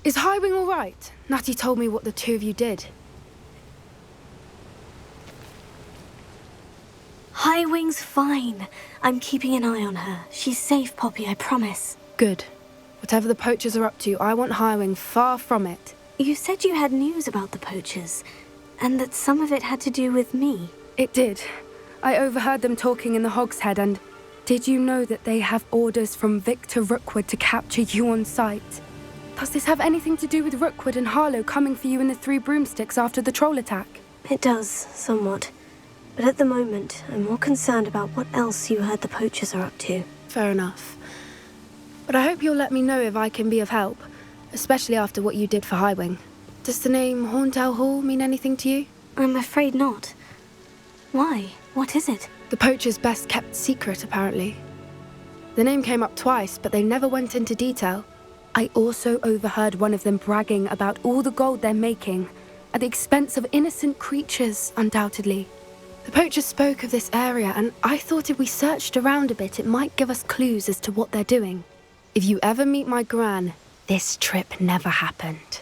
Is Highwing all right? Natty told me what the two of you did. Highwing's fine. I'm keeping an eye on her. She's safe, Poppy, I promise. Good. Whatever the poachers are up to, I want Highwing far from it. You said you had news about the poachers, and that some of it had to do with me. It did. I overheard them talking in the Hogshead, and did you know that they have orders from Victor Rookwood to capture you on sight? Does this have anything to do with Rookwood and Harlow coming for you in the Three Broomsticks after the troll attack? It does, somewhat. But at the moment, I'm more concerned about what else you heard the poachers are up to. Fair enough. But I hope you'll let me know if I can be of help, especially after what you did for Highwing. Does the name Horntail Hall mean anything to you? I'm afraid not. Why? What is it? The poacher's best kept secret, apparently. The name came up twice, but they never went into detail. I also overheard one of them bragging about all the gold they're making, at the expense of innocent creatures, undoubtedly. The poachers spoke of this area, and I thought if we searched around a bit, it might give us clues as to what they're doing. If you ever meet my gran, this trip never happened.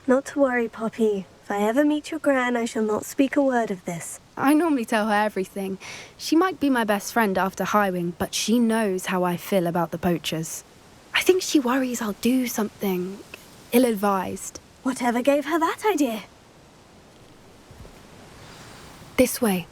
Not to worry, Poppy. If I ever meet your gran, I shall not speak a word of this. I normally tell her everything. She might be my best friend after Highwing, but she knows how I feel about the poachers. I think she worries I'll do something ill-advised. Whatever gave her that idea? This way.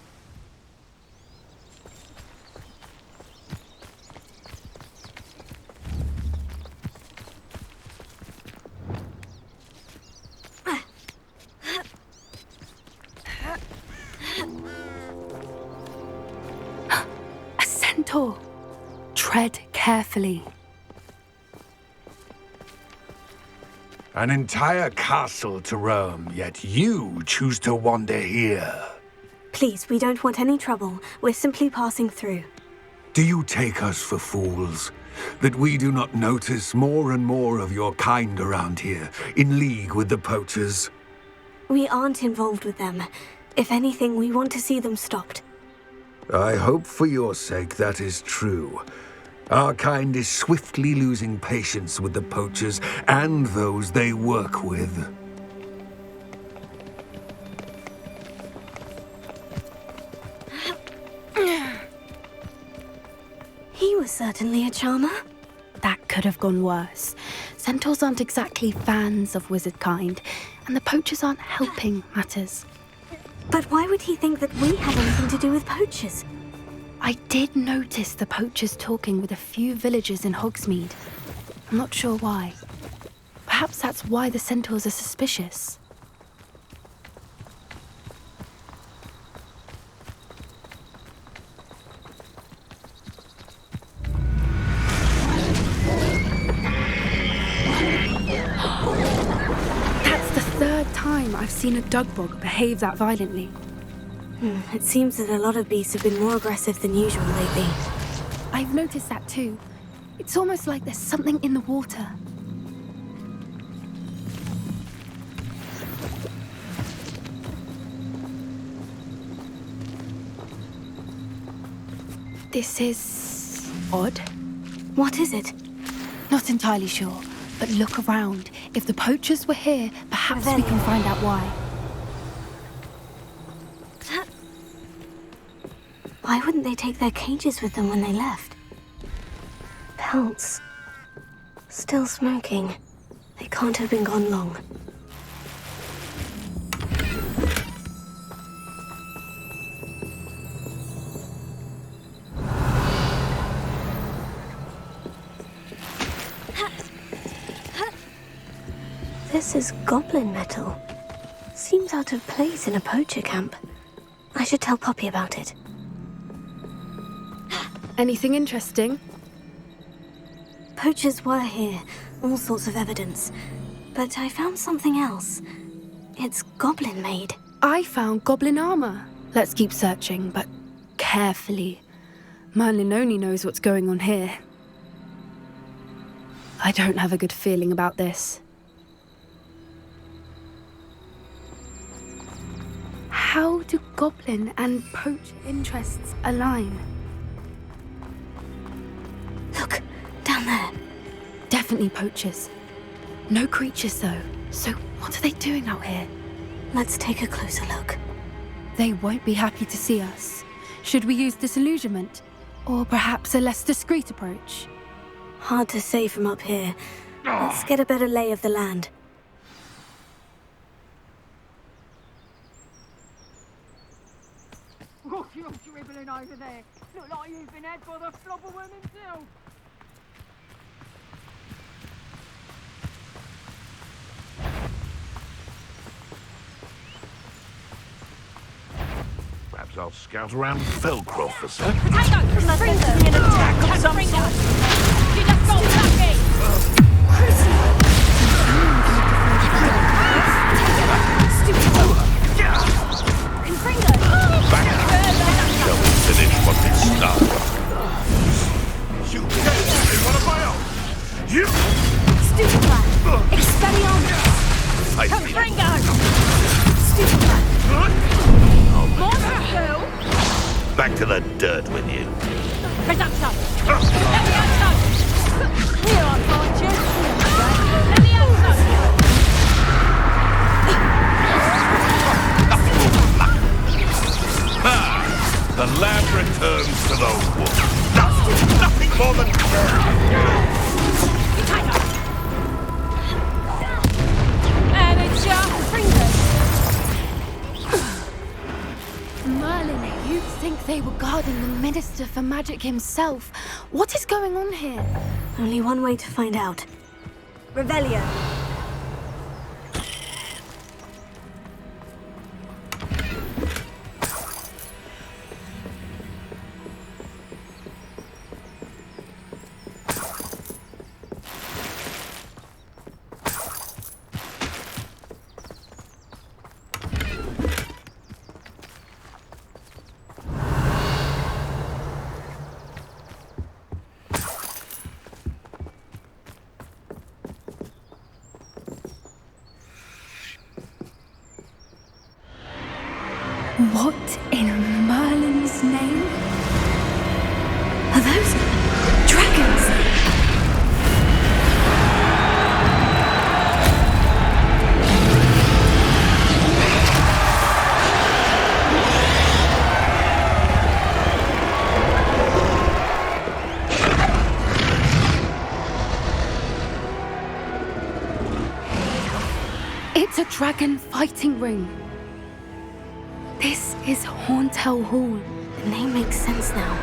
A centaur. Tread carefully. An entire castle to roam, yet you choose to wander here. Please, we don't want any trouble. We're simply passing through. Do you take us for fools? That we do not notice more and more of your kind around here, in league with the poachers? We aren't involved with them. If anything, we want to see them stopped. I hope for your sake that is true. Our kind is swiftly losing patience with the poachers and those they work with. He was certainly a charmer. That could have gone worse. Centaurs aren't exactly fans of wizard kind, and the poachers aren't helping matters. But why would he think that we had anything to do with poachers? I did notice the poachers talking with a few villagers in Hogsmeade. I'm not sure why. Perhaps that's why the centaurs are suspicious. That's the third time I've seen a dugbog behave that violently. It seems that a lot of beasts have been more aggressive than usual lately. I've noticed that too. It's almost like there's something in the water. This is odd. What is it? Not entirely sure, but look around. If the poachers were here, perhaps we can find out why. Why wouldn't they take their cages with them when they left? Pelts. Still smoking. They can't have been gone long. This is goblin metal. Seems out of place in a poacher camp. I should tell Poppy about it. Anything interesting? Poachers were here, all sorts of evidence. But I found something else. It's goblin-made. I found goblin armor. Let's keep searching, but carefully. Merlin only knows what's going on here. I don't have a good feeling about this. How do goblin and poacher interests align? down there? Definitely poachers. No creatures, though. So what are they doing out here? Let's take a closer look. They won't be happy to see us. Should we use disillusionment? Or perhaps a less discreet approach? Hard to say from up here. Let's get a better lay of the land. Oh, you're dribbling over there. Look like you've been had by the flobberworm himself. Perhaps I'll scout around Felcroft for some. Potato! Spring an attack of some sort. You just got lucky! Shall we finish what we started? You what am I on? You! Stupid plan! Expelliarmus! I Back to the dirt with you. Presumption! Let me out! Here I find you! Let me out! The land returns to the wolf. Nothing more than And it's your fingers! Merlin, you'd think they were guarding the Minister for Magic himself. What is going on here? Only one way to find out. Revelio. What in Merlin's name? Are those dragons? It's a dragon fighting ring. This is Hauntel Hall. The name makes sense now.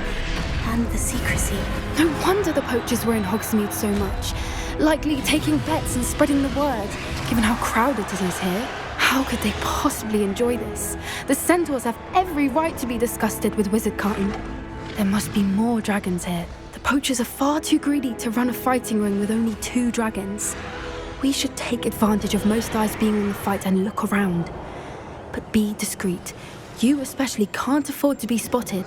And the secrecy. No wonder the poachers were in Hogsmeade so much. Likely taking bets and spreading the word, given how crowded it is here. How could they possibly enjoy this? The centaurs have every right to be disgusted with wizardkind. There must be more dragons here. The poachers are far too greedy to run a fighting ring with only 2 dragons. We should take advantage of most eyes being on the fight and look around. But be discreet. You especially can't afford to be spotted.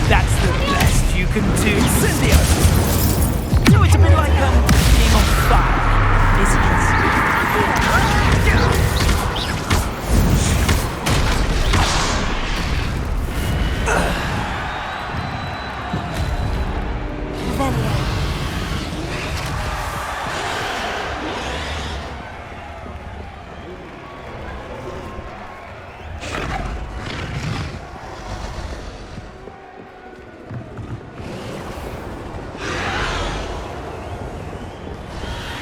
That's the best you can do. Incendio! No, it's a bit like, being on fire, isn't it?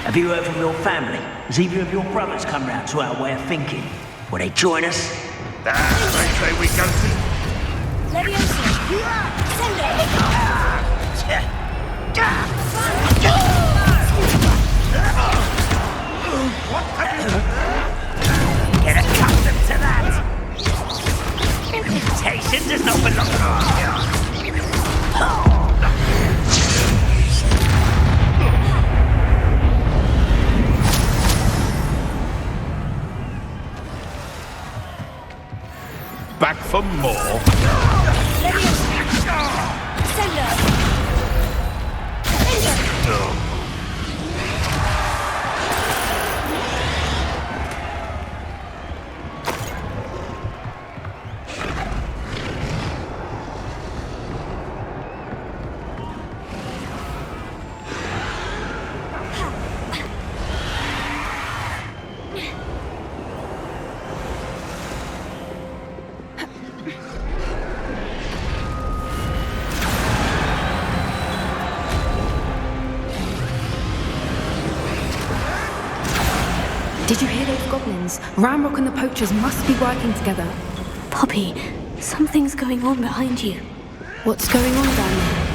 Have you heard from your family? Has either of your brothers come round to our way of thinking? Will they join us? They say we go to... Get accustomed to that! Imitation does not belong. Back for more. Did you hear those goblins? Ramrock and the poachers must be working together. Poppy, something's going on behind you. What's going on down there?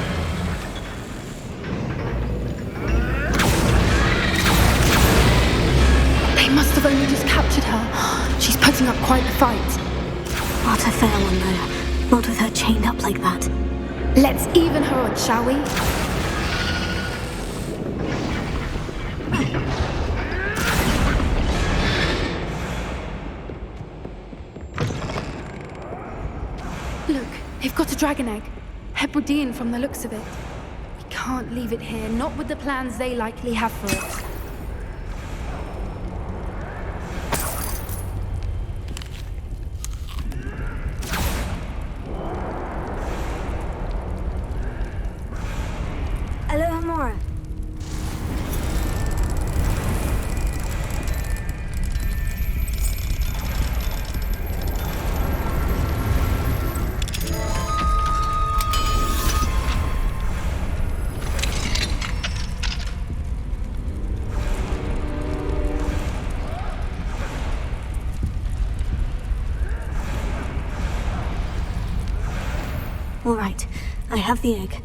They must have only just captured her. She's putting up quite the fight. Not a fair one, though. Not with her chained up like that. Let's even her odds, shall we? Look, they've got a dragon egg. Hebridean from the looks of it. We can't leave it here, not with the plans they likely have for it. Hello, Amora. All right, I have the egg.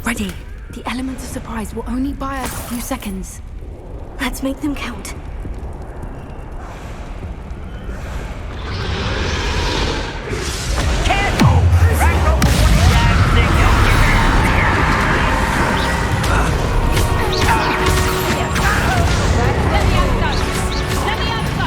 Ready. The element of surprise will only buy us a few seconds. Let's make them count. Careful! Ramrock will want to damn thing. Let me outside! Let me outside!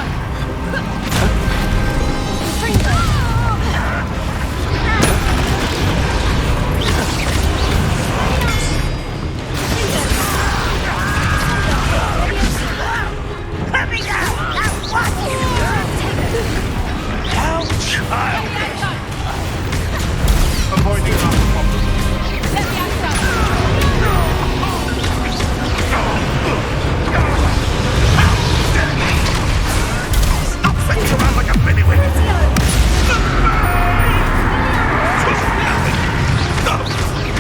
Avoiding our problem. Let me outside! Stop flicking around like a pennywig!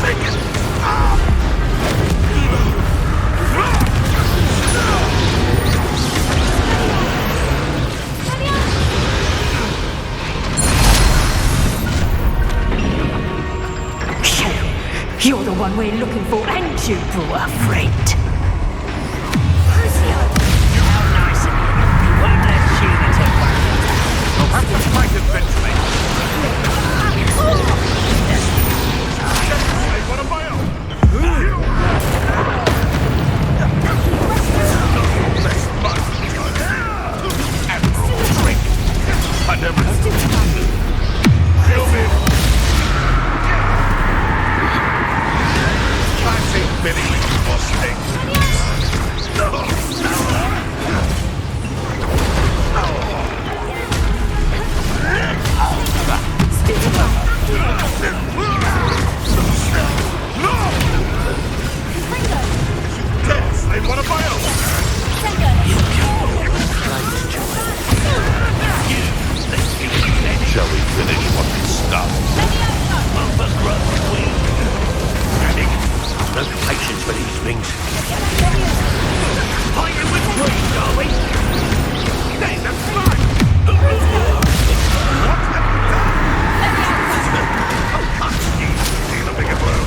Make it! You're the one we're looking for, ain't you, poor friend? How nice of you. Won't let you to worry. We'll have to fight eventually. They want to buy out. Less money. Admiral drink. I never... Kill me. Classic Billy boss thing. Yes, they want to buy out. Shall we finish what we started? No patience for these things. Are you with me, darling? Hey, that's fine. What have you done? Oh, can't you see the bigger blow?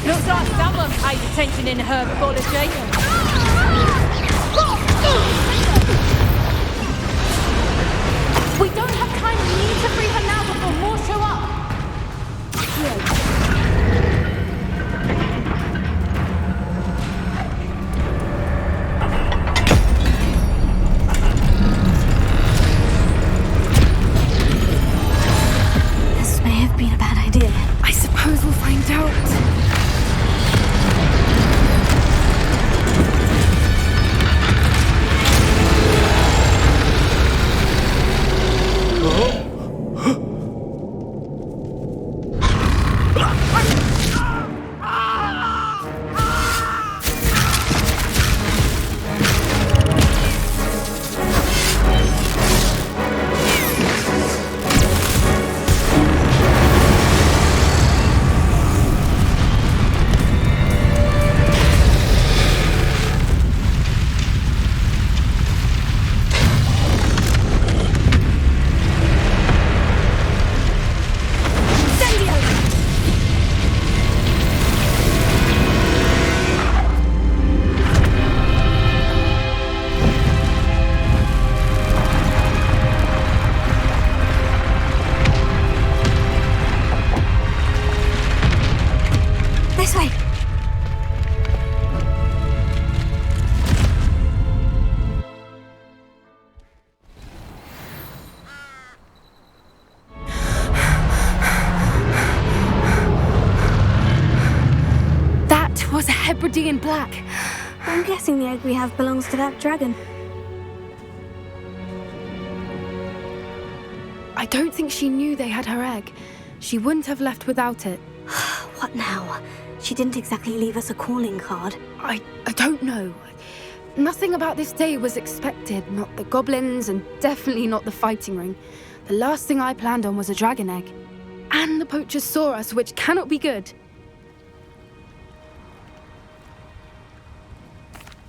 Looks like someone paid attention in herbology. We don't have time. We need to free her now before more show up. This may have been a bad idea. I suppose Hebridean black. I'm guessing the egg we have belongs to that dragon. I don't think she knew they had her egg. She wouldn't have left without it. What now? She didn't exactly leave us a calling card. I don't know. Nothing about this day was expected. Not the goblins, and definitely not the fighting ring. The last thing I planned on was a dragon egg. And the poachers saw us, which cannot be good.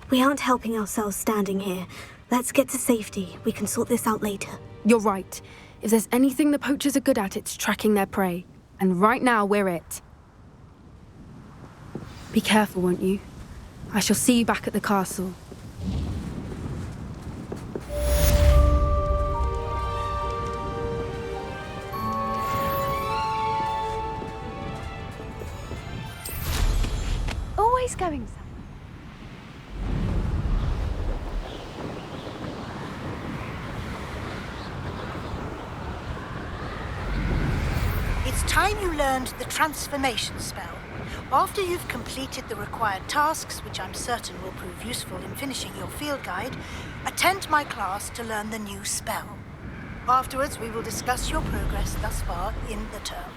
We aren't helping ourselves standing here. Let's get to safety. We can sort this out later. You're right. If there's anything the poachers are good at, it's tracking their prey. And right now, we're it. Be careful, won't you? I shall see you back at the castle. Always going somewhere. It's time you learned the transformation spell. After you've completed the required tasks, which I'm certain will prove useful in finishing your field guide, attend my class to learn the new spell. Afterwards, we will discuss your progress thus far in the term.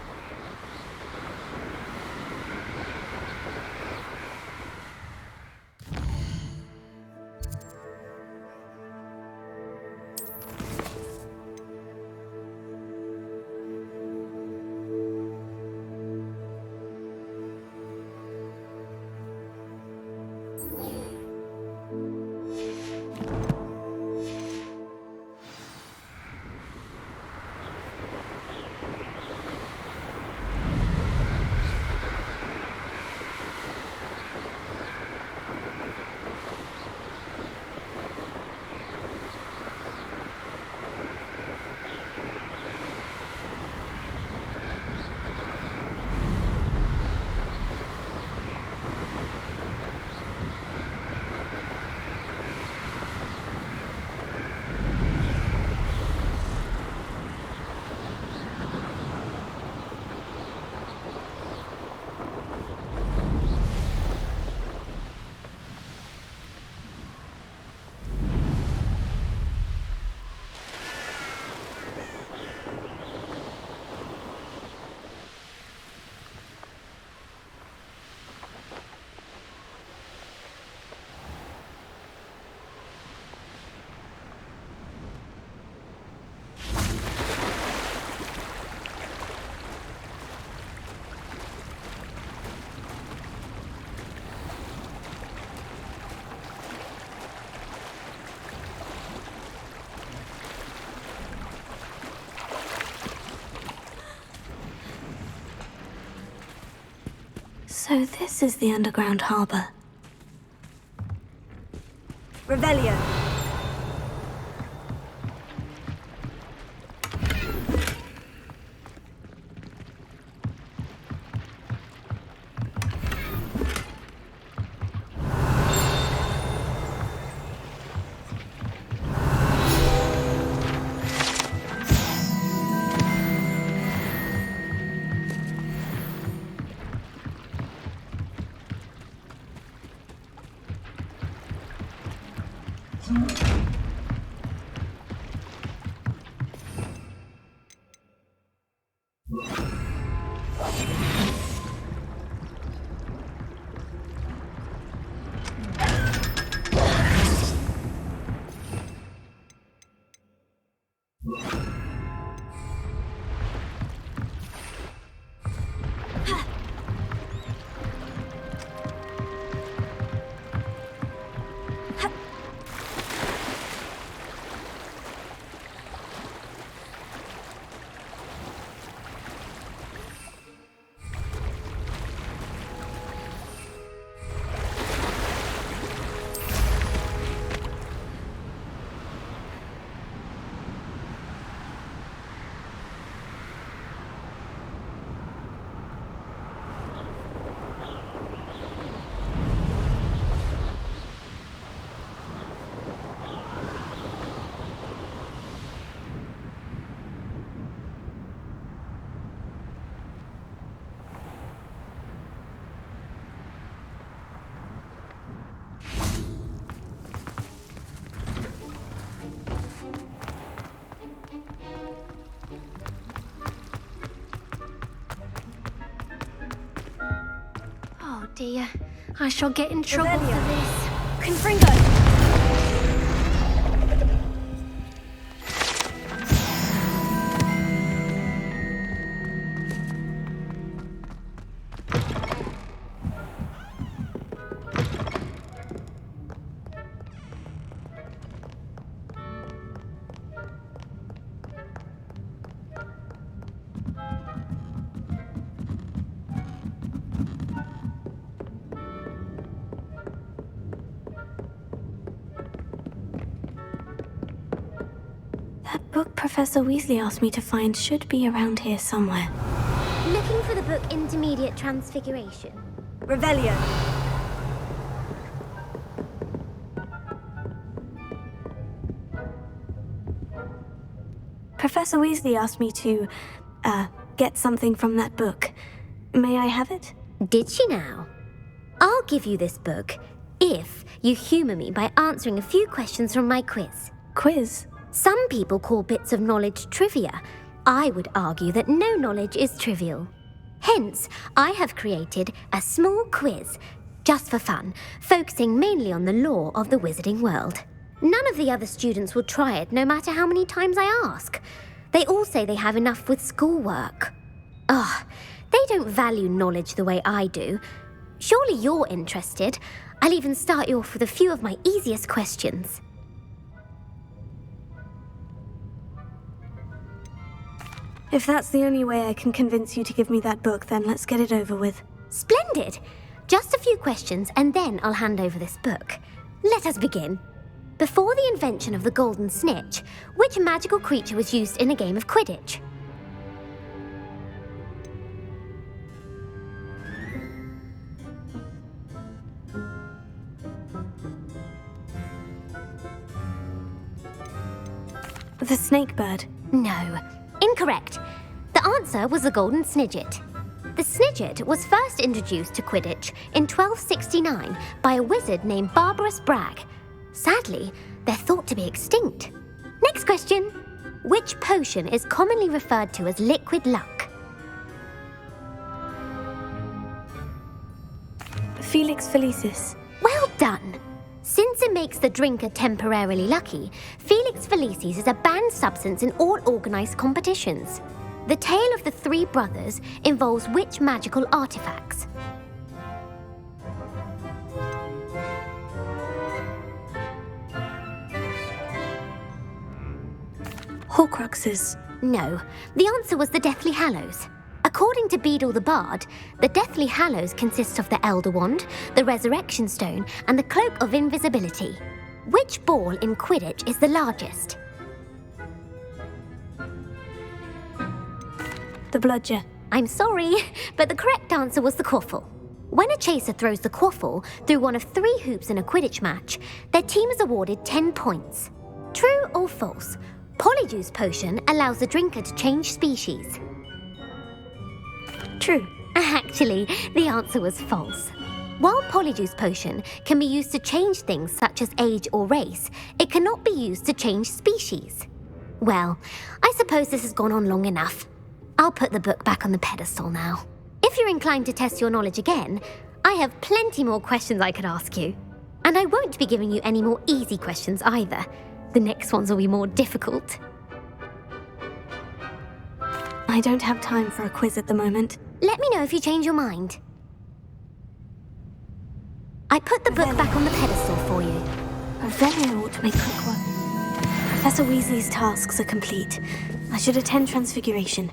So this is the underground harbor. Revelio. dear. I shall get in trouble for this. Confringo! That book Professor Weasley asked me to find should be around here somewhere. Looking for the book Intermediate Transfiguration. Revelio. Professor Weasley asked me to, get something from that book. May I have it? Did she now? I'll give you this book if you humour me by answering a few questions from my quiz. Quiz? Some people call bits of knowledge trivia. I would argue that no knowledge is trivial. Hence, I have created a small quiz, just for fun, focusing mainly on the lore of the wizarding world. None of the other students will try it, no matter how many times I ask. They all say they have enough with schoolwork. Ugh, they don't value knowledge the way I do. Surely you're interested. I'll even start you off with a few of my easiest questions. If that's the only way I can convince you to give me that book, then let's get it over with. Splendid! Just a few questions and then I'll hand over this book. Let us begin. Before the invention of the golden snitch, which magical creature was used in a game of Quidditch? The snake bird. No. Incorrect. The answer was the golden snidget. The snidget was first introduced to Quidditch in 1269 by a wizard named Barbarous Bragg. Sadly, they're thought to be extinct. Next question. Which potion is commonly referred to as liquid luck? Felix Felicis. Well done. Since it makes the drinker temporarily lucky, Felix Felicis is a banned substance in all organised competitions. The tale of the three brothers involves which magical artifacts? Horcruxes. No, the answer was the Deathly Hallows. According to Beadle the Bard, the Deathly Hallows consists of the Elder Wand, the Resurrection Stone, and the Cloak of Invisibility. Which ball in Quidditch is the largest? The bludger. I'm sorry, but the correct answer was the quaffle. When a chaser throws the quaffle through one of 3 hoops in a Quidditch match, their team is awarded 10 points. True or false? Polyjuice Potion allows the drinker to change species. True. Actually, the answer was false. While Polyjuice Potion can be used to change things such as age or race, it cannot be used to change species. Well, I suppose this has gone on long enough. I'll put the book back on the pedestal now. If you're inclined to test your knowledge again, I have plenty more questions I could ask you. And I won't be giving you any more easy questions either. The next ones will be more difficult. I don't have time for a quiz at the moment. Let me know if you change your mind. I put the book back on the pedestal for you. Revelio ought to make quick work. Professor Weasley's tasks are complete. I should attend Transfiguration.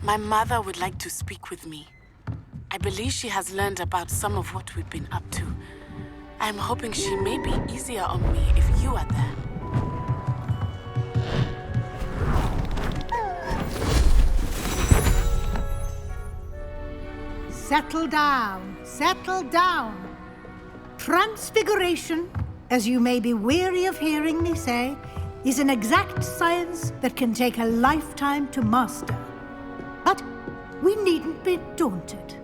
My mother would like to speak with me. I believe she has learned about some of what we've been up to. I'm hoping she may be easier on me if you are there. Settle down, settle down. Transfiguration, as you may be weary of hearing me say, is an exact science that can take a lifetime to master. But we needn't be daunted.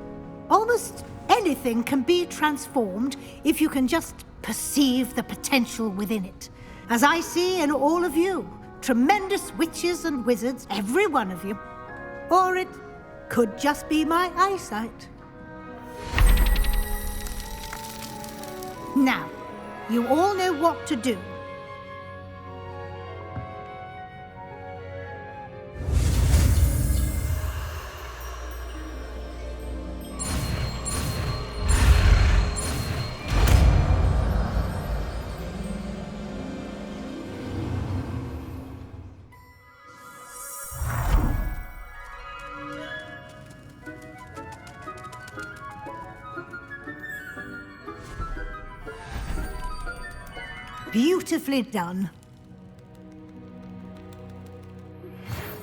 Almost anything can be transformed if you can just perceive the potential within it. As I see in all of you, tremendous witches and wizards, every one of you. Or it could just be my eyesight. Now, you all know what to do. Beautifully done.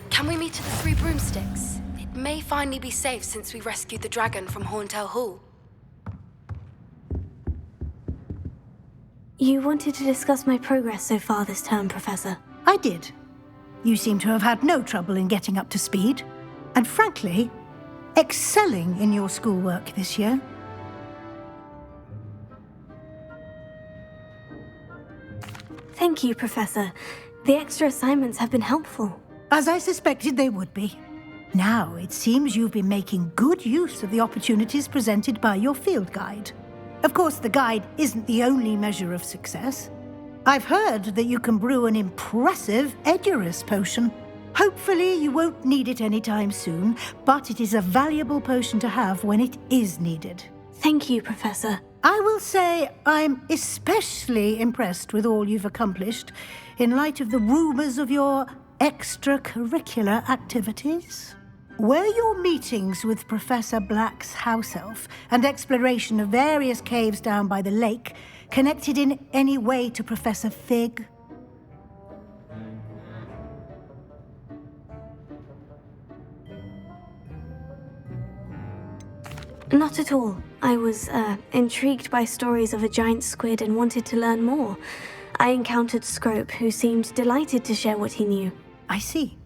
Can we meet at the Three Broomsticks? It may finally be safe since we rescued the dragon from Horntail Hall. You wanted to discuss my progress so far this term, Professor. I did. You seem to have had no trouble in getting up to speed. And frankly, excelling in your schoolwork this year. Thank you, Professor. The extra assignments have been helpful. As I suspected they would be. Now, it seems you've been making good use of the opportunities presented by your field guide. Of course, the guide isn't the only measure of success. I've heard that you can brew an impressive Edurus potion. Hopefully, you won't need it anytime soon, but it is a valuable potion to have when it is needed. Thank you, Professor. I will say I'm especially impressed with all you've accomplished in light of the rumors of your extracurricular activities. Were your meetings with Professor Black's house elf and exploration of various caves down by the lake connected in any way to Professor Fig? Not at all. I was, intrigued by stories of a giant squid and wanted to learn more. I encountered Scrope, who seemed delighted to share what he knew. I see.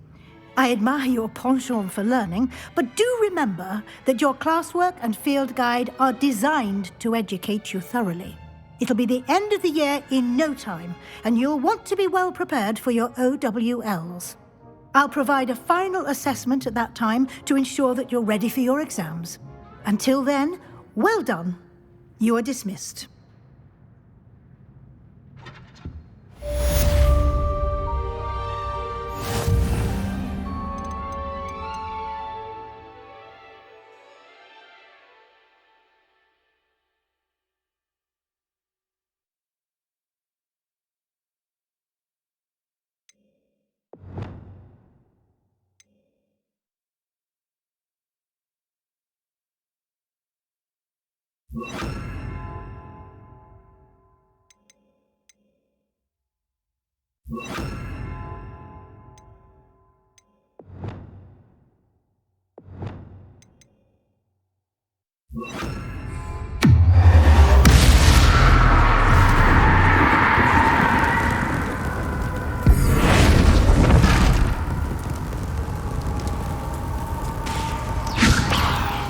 I admire your penchant for learning, but do remember that your classwork and field guide are designed to educate you thoroughly. It'll be the end of the year in no time, and you'll want to be well prepared for your OWLs. I'll provide a final assessment at that time to ensure that you're ready for your exams. Until then, well done. You are dismissed.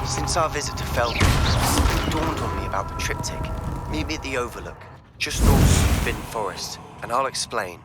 Since our visit to Feldman, it dawned on me about the triptych. Meet me at the Overlook, just north of Forbidden Forest, and I'll explain.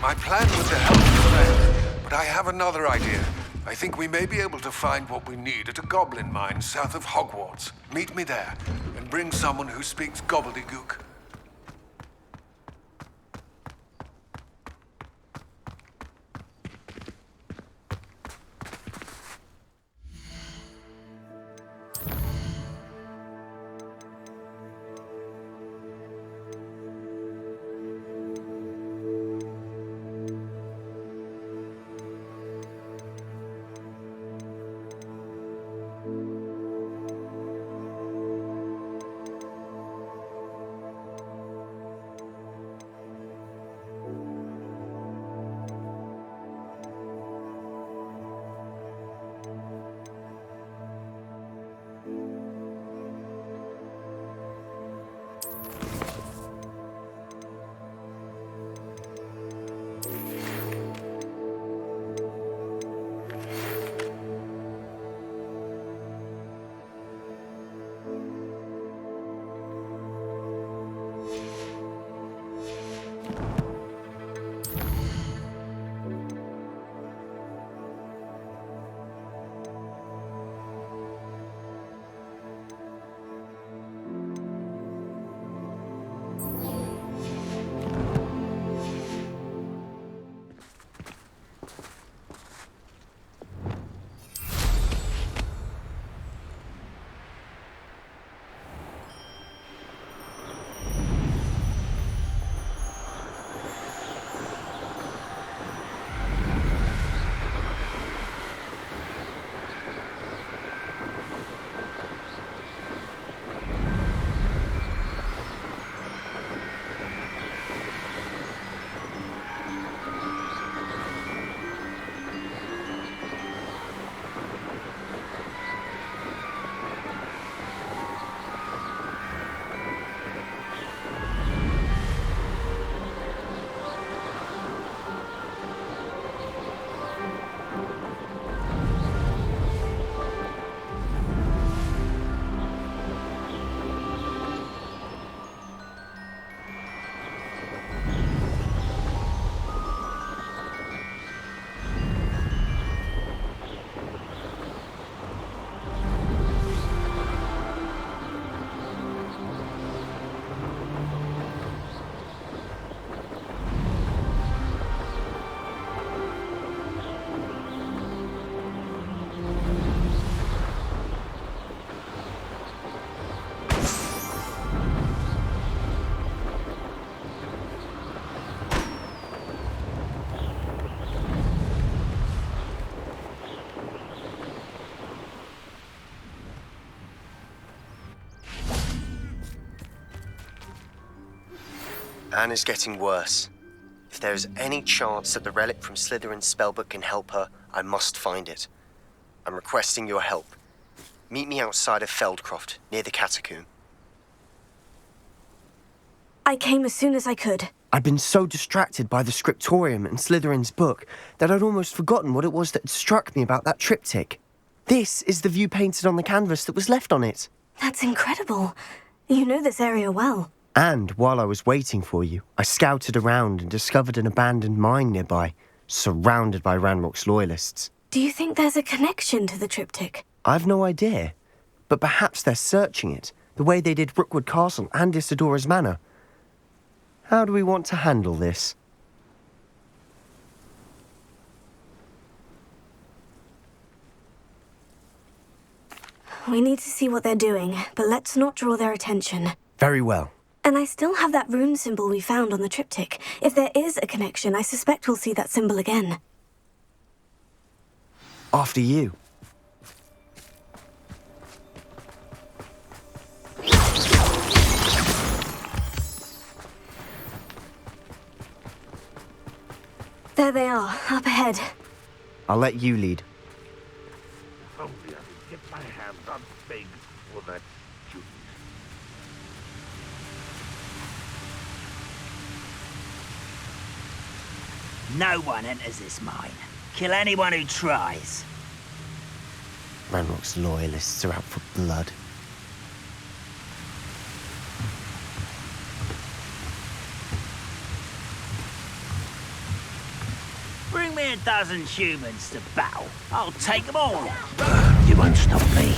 My plan was to help you there, but I have another idea. I think we may be able to find what we need at a goblin mine south of Hogwarts. Meet me there, and bring someone who speaks gobbledygook. Anna's getting worse. If there is any chance that the relic from Slytherin's spellbook can help her, I must find it. I'm requesting your help. Meet me outside of Feldcroft, near the catacomb. I came as soon as I could. I'd been so distracted by the scriptorium and Slytherin's book that I'd almost forgotten what it was that struck me about that triptych. This is the view painted on the canvas that was left on it. That's incredible. You know this area well. And while I was waiting for you, I scouted around and discovered an abandoned mine nearby, surrounded by Ranrock's loyalists. Do you think there's a connection to the triptych? I've no idea, but perhaps they're searching it, the way they did Rookwood Castle and Isidora's Manor. How do we want to handle this? We need to see what they're doing, but let's not draw their attention. Very well. And I still have that rune symbol we found on the triptych. If there is a connection, I suspect we'll see that symbol again. After you. There they are, up ahead. I'll let you lead. Only I can get my hands on things for that juice. No one enters this mine. Kill anyone who tries. Ranrock's loyalists are out for blood. Bring me a dozen humans to battle. I'll take them all. You won't stop me.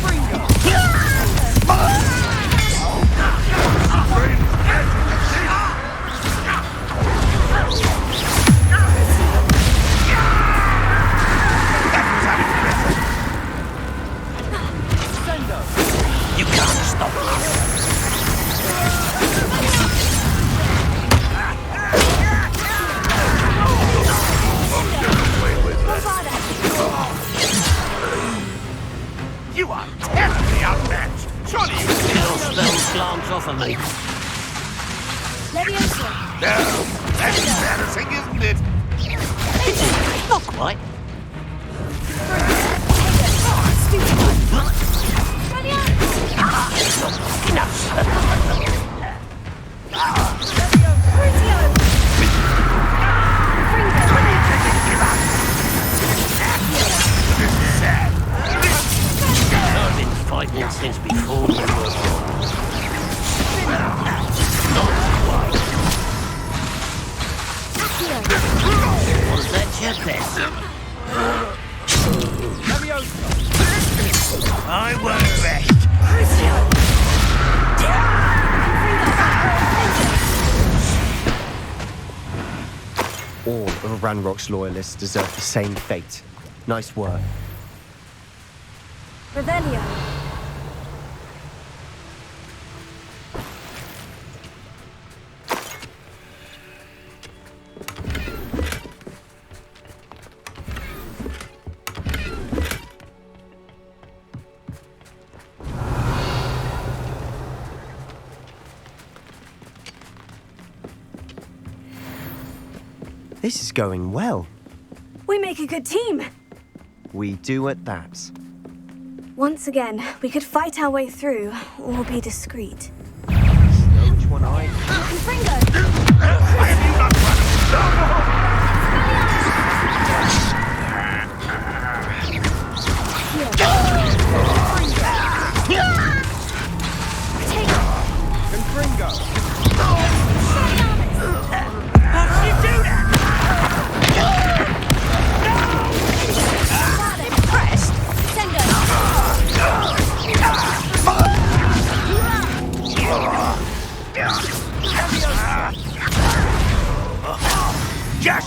You can't stop us. You are terribly outmatched. Surely you Your spells glance off of me. No, that's embarrassing, isn't it? Not quite. I've been fighting since before you were born. Was that your best? I won't rest. All of Ranrock's loyalists deserve the same fate. Nice work. Revelio. This is going well. We make a good team. We do at that. Once again, we could fight our way through, or be discreet. Know which one I... Just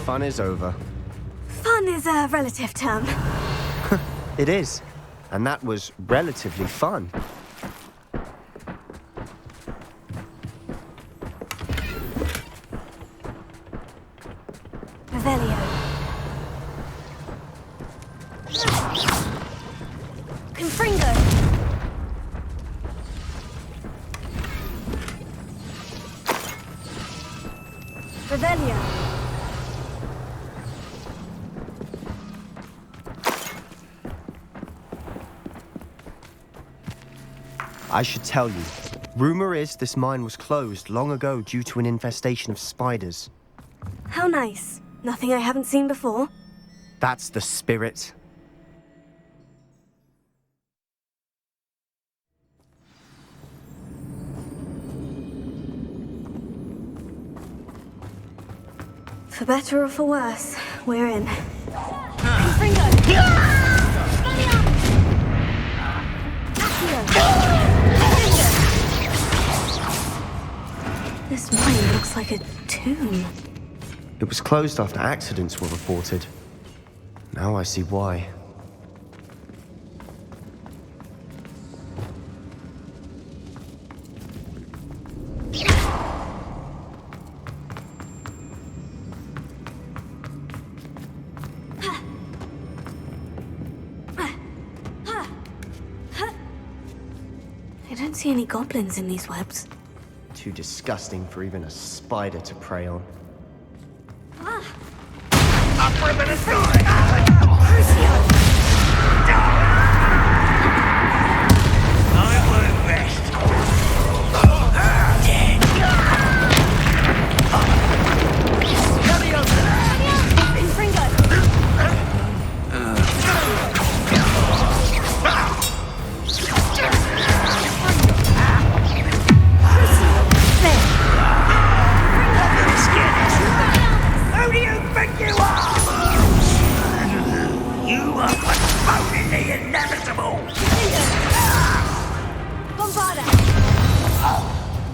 fun is over. Fun is a relative term. It is. And that was relatively fun. Revelio. Confringo. Revelio. I should tell you, rumor is this mine was closed long ago due to an infestation of spiders. How nice. Nothing I haven't seen before. That's the spirit. For better or for worse, we're in. This mine looks like a tomb. It was closed after accidents were reported. Now I see why. I don't see any goblins in these webs. Too disgusting for even a spider to prey on.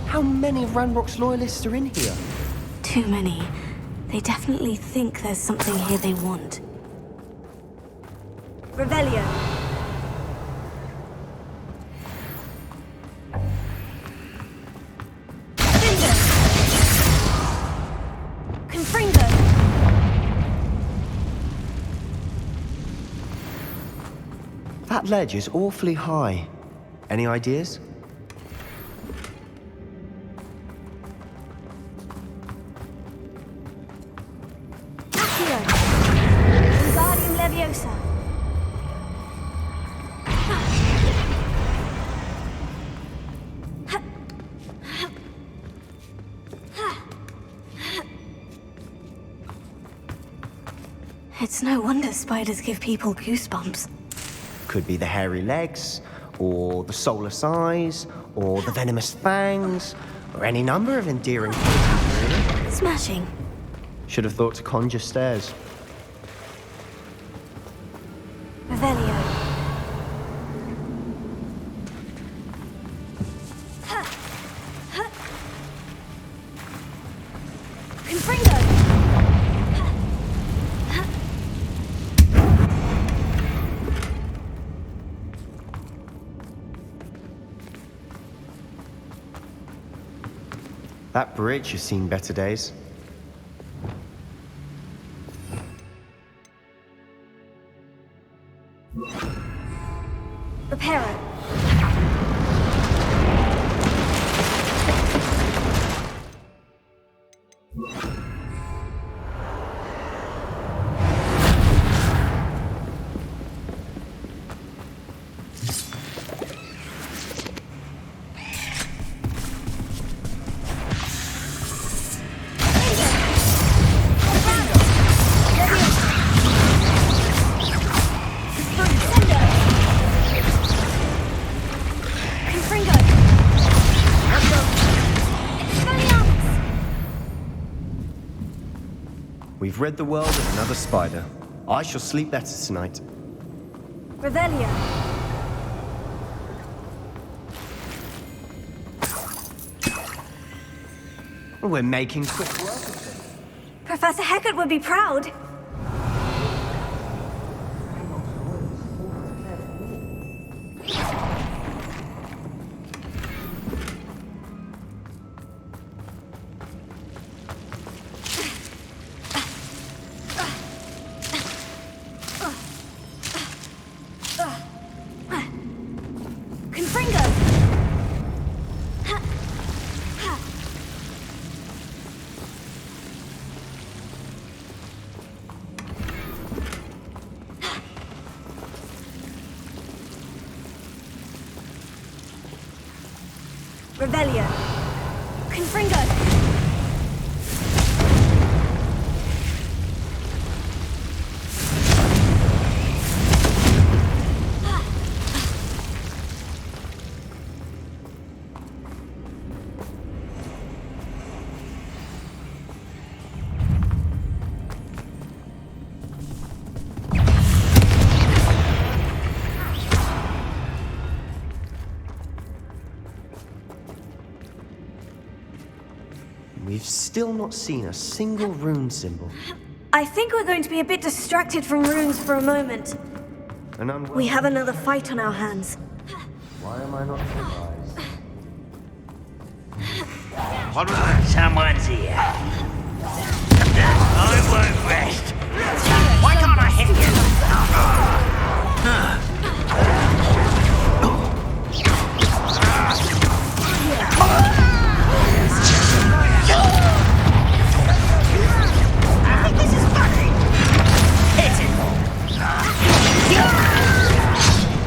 How many of Ranrock's loyalists are in here? Too many. They definitely think there's something here they want. Revelio. Confringo. That ledge is awfully high. Any ideas? Wingardium Leviosa. It's no wonder spiders give people goosebumps. Could be the hairy legs, or the soulless eyes, or the venomous fangs, or any number of endearing qualities, really. Smashing. Should have thought to conjure stairs. Revelio. Confringo. That bridge has seen better days. Reparo. We've rid the world of another spider. I shall sleep better tonight. Revelio. We're making quick work of them. Professor Hecat would be proud. Revelio. Confringo. We've still not seen a single rune symbol. I think we're going to be a bit distracted from runes for a moment. We have another fight on our hands. Why am I not surprised? Someone's here. I won't rest. Why can't I hit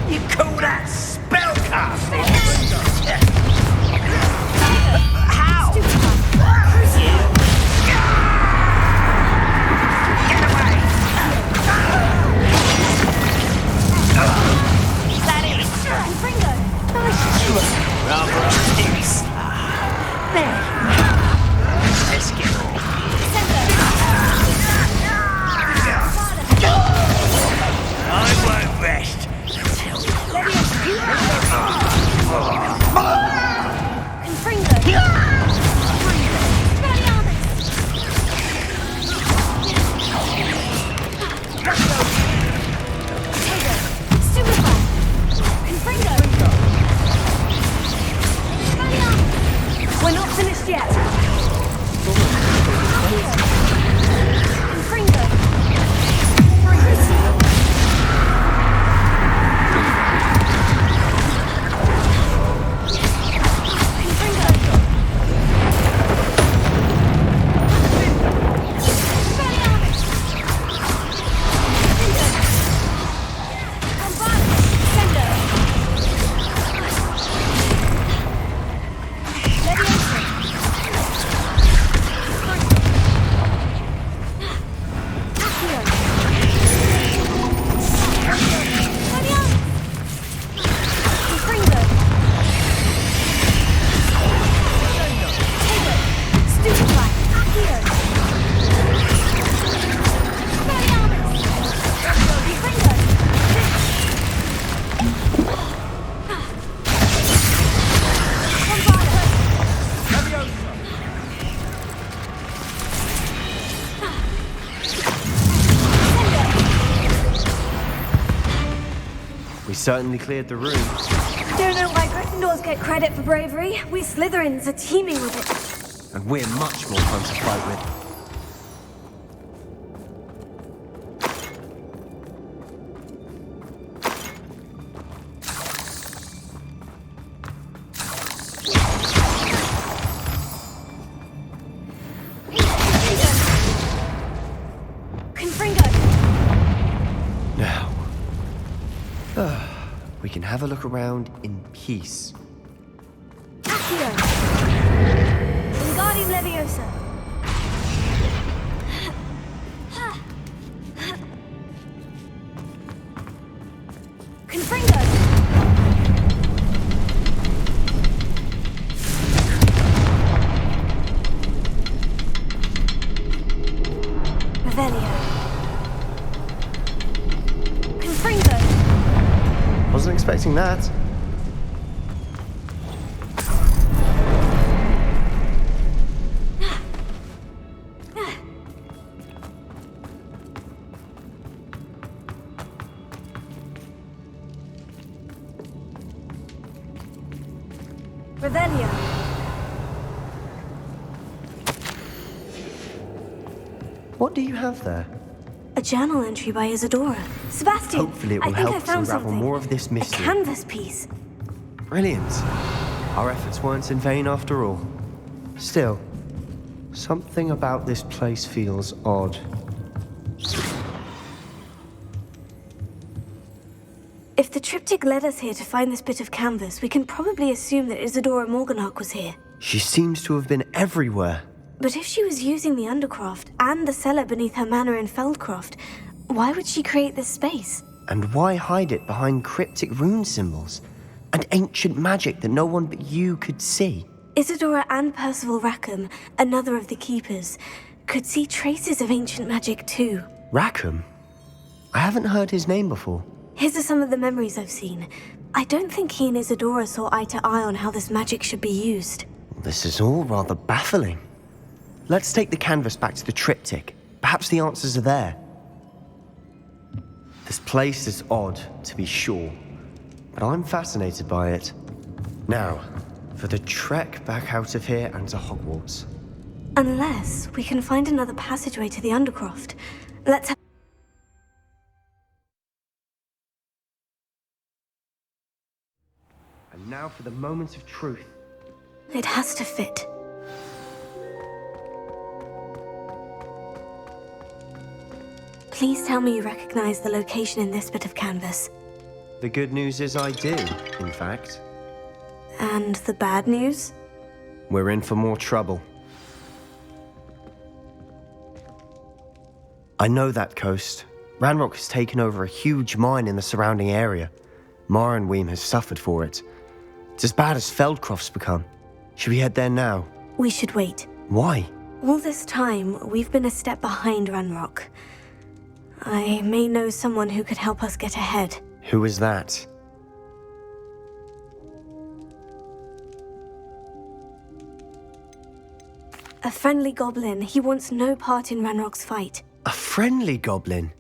You call that spellcasting? How? Get away! That is Confringo. rather sticks. There. Let's get on. I won't rest. We're not finished yet. We certainly cleared the room. Don't know why Gryffindors get credit for bravery. We Slytherins are teeming with it. And we're much more fun to fight with. We can have a look around in peace. Accio! Wingardium Leviosa! Confringo! Revelio! Confringo! Wasn't expecting that. Revelio. What do you have there? A journal entry by Isadora. Sebastian! Hopefully it will I think help I us found unravel something. more of this A mystery. canvas piece. Brilliant. Our efforts weren't in vain after all. Still, something about this place feels odd. If the triptych led us here to find this bit of canvas, we can probably assume that Isadora Morganhawk was here. She seems to have been everywhere. But if she was using the Undercroft and the cellar beneath her manor in Feldcroft, why would she create this space? And why hide it behind cryptic rune symbols? And ancient magic that no one but you could see? Isadora and Percival Rackham, another of the Keepers, could see traces of ancient magic too. Rackham? I haven't heard his name before. His are some of the memories I've seen. I don't think he and Isadora saw eye to eye on how this magic should be used. This is all rather baffling. Let's take the canvas back to the triptych. Perhaps the answers are there. This place is odd, to be sure, but I'm fascinated by it. Now, for the trek back out of here and to Hogwarts. Unless we can find another passageway to the Undercroft. Let's have... And now for the moment of truth. It has to fit. Please tell me you recognize the location in this bit of canvas. The good news is I do, in fact. And the bad news? We're in for more trouble. I know that coast. Ranrock has taken over a huge mine in the surrounding area. Marrenweem has suffered for it. It's as bad as Feldcroft's become. Should we head there now? We should wait. Why? All this time, we've been a step behind Ranrock. I may know someone who could help us get ahead. Who is that? A friendly goblin. He wants no part in Ranrock's fight. A friendly goblin?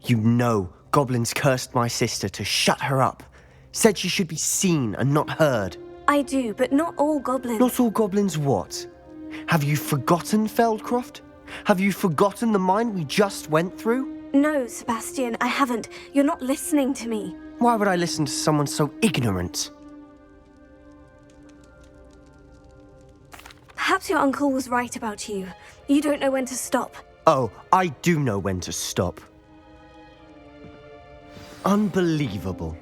You know goblins cursed my sister to shut her up. Said she should be seen and not heard. I do, but not all goblins. Not all goblins what? Have you forgotten Feldcroft? Have you forgotten the mine we just went through? No, Sebastian, I haven't. You're not listening to me. Why would I listen to someone so ignorant? Perhaps your uncle was right about you. You don't know when to stop. Oh, I do know when to stop. Unbelievable.